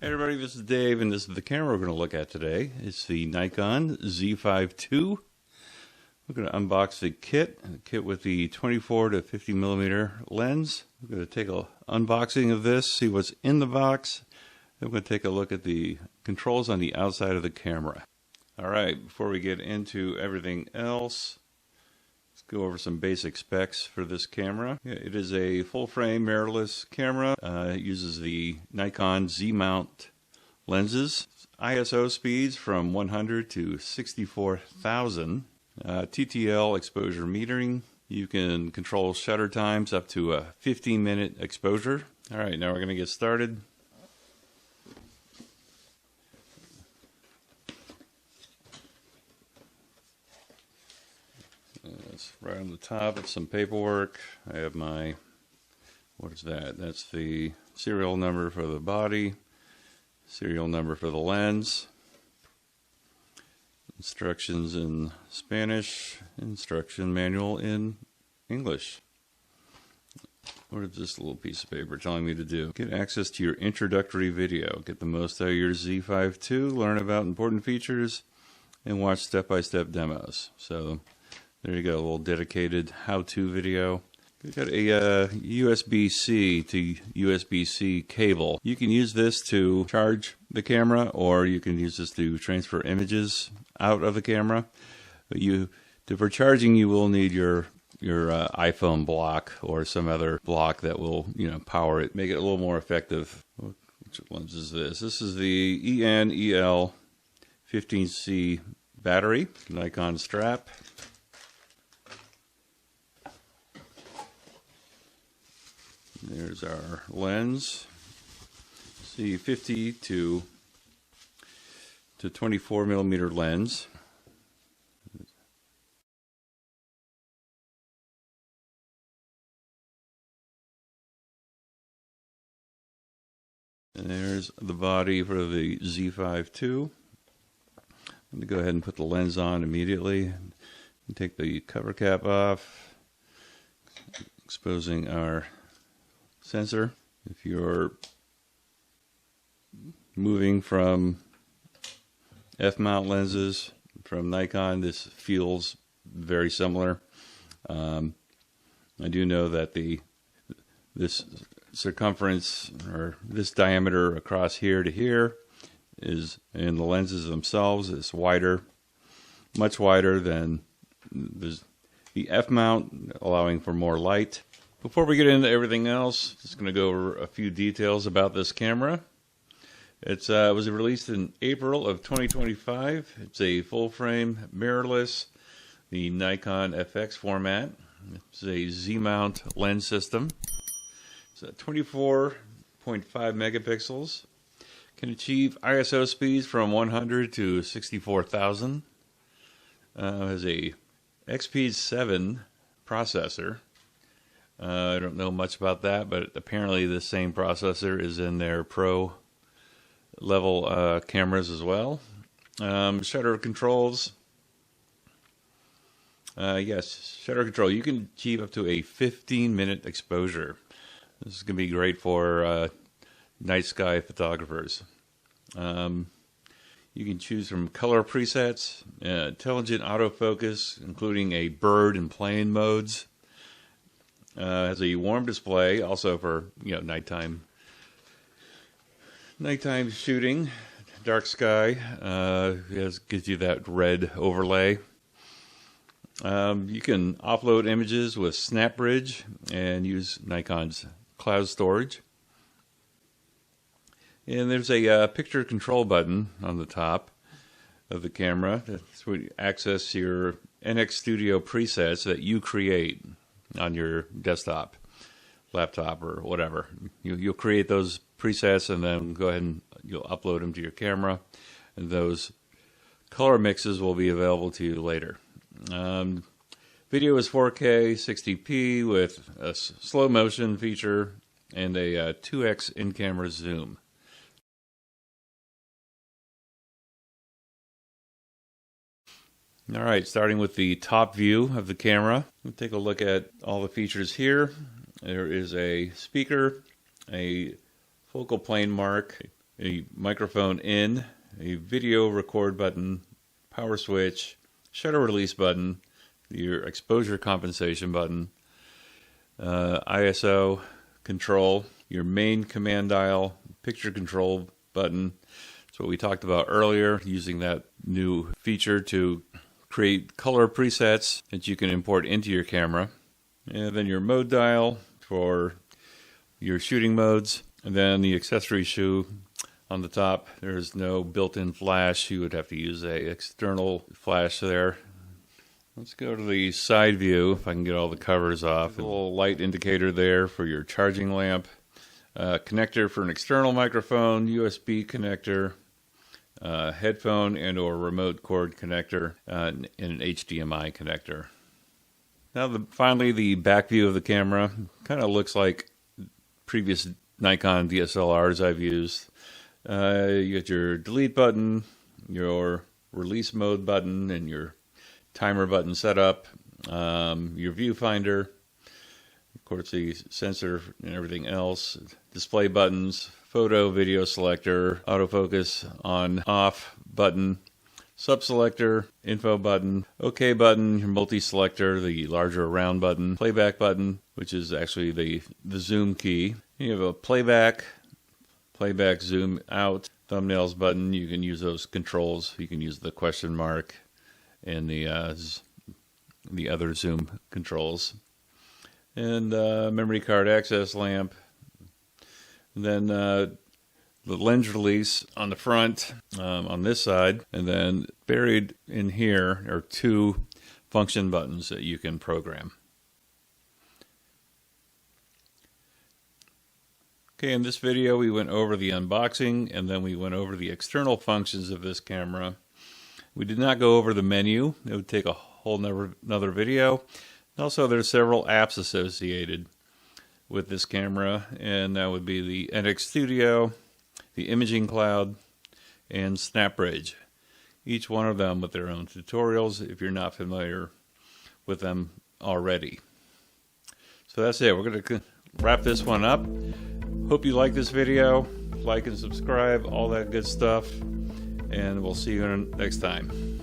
Hey everybody, this is Dave, and this is the camera we're going to look at today. It's the Nikon Z5II. We're going to unbox the kit with the 24 to 50 millimeter lens. We're going to take an unboxing of this, see what's in the box. Then we're going to take a look at the controls on the outside of the camera. Alright, before we get into everything else, let's go over some basic specs for this camera. It is a full-frame mirrorless camera. It uses the Nikon Z-mount lenses. ISO speeds from 100 to 64,000. TTL exposure metering. You can control shutter times up to a 15-minute exposure. Alright, now we're going to get started. Right on the top, it's some paperwork. I have my, what is that? That's the serial number for the body, serial number for the lens, instructions in Spanish, instruction manual in English. What is this little piece of paper telling me to do? Get access to your introductory video. Get the most out of your Z5II, learn about important features, and watch step-by-step demos. So there you go, a little dedicated how-to video. We've got a USB-C to USB-C cable. You can use this to charge the camera, or you can use this to transfer images out of the camera. But for charging, you will need your iPhone block or some other block that will, power it, make it a little more effective. Which lens is this? This is the EN-EL 15C battery, Nikon strap. There's our lens, C50 to 24 millimeter lens. And there's the body for the Z5II. I'm going to go ahead and put the lens on immediately and take the cover cap off, exposing our sensor. If you're moving from f-mount lenses from Nikon, this feels very similar. I do know that this circumference, or this diameter across here to here, is in the lenses themselves is wider, much wider than the f-mount, allowing for more light. Before we get into everything else, just going to go over a few details about this camera. It was released in April of 2025. It's a full-frame mirrorless, the Nikon FX format. It's a Z-mount lens system. It's 24.5 megapixels. Can achieve ISO speeds from 100 to 64,000. Has a XP7 processor. I don't know much about that, but apparently the same processor is in their pro level cameras as well. Shutter controls. Yes, shutter control. You can achieve up to a 15-minute exposure. This is going to be great for night sky photographers. You can choose from color presets, intelligent autofocus, including a bird and plane modes. Has a warm display, also for nighttime shooting, dark sky. Gives you that red overlay. You can offload images with SnapBridge and use Nikon's cloud storage. And there's a picture control button on the top of the camera. That's where you access your NX Studio presets that you create on your desktop, laptop, or whatever. You'll create those presets and then go ahead and you'll upload them to your camera, and those color mixes will be available to you later. Video is 4K 60p with a slow motion feature and a 2x in-camera zoom. Alright, starting with the top view of the camera, we'll take a look at all the features here. There is a speaker, a focal plane mark, a microphone in, a video record button, power switch, shutter release button, your exposure compensation button, ISO control, your main command dial, picture control button. That's what we talked about earlier, using that new feature to create color presets that you can import into your camera. And then your mode dial for your shooting modes. And then the accessory shoe on the top. There's no built-in flash. You would have to use a external flash there. Let's go to the side view, if I can get all the covers off. A little light indicator there for your charging lamp. Connector for an external microphone, USB connector, headphone and or remote cord connector, and an HDMI connector. Now finally the back view of the camera. Kind of looks like previous Nikon DSLRs I've used. You got your delete button, your release mode button, and your timer button setup, your viewfinder, of course the sensor and everything else, display buttons, photo, video selector, autofocus on off button, sub selector, info button, OK button, your multi-selector, the larger round button, playback button, which is actually the zoom key. You have a playback zoom out, thumbnails button. You can use those controls. You can use the question mark and the other zoom controls, and memory card access lamp. And then the lens release on the front on this side, and then buried in here are two function buttons that you can program. Okay, in this video we went over the unboxing, and then we went over the external functions of this camera. We did not go over the menu. It would take a whole another video. Also, there's several apps associated with this camera, and that would be the NX Studio, the Imaging Cloud, and SnapBridge. Each one of them with their own tutorials if you're not familiar with them already. So that's it. We're going to wrap this one up. Hope you like this video. Like and subscribe, all that good stuff. And we'll see you next time.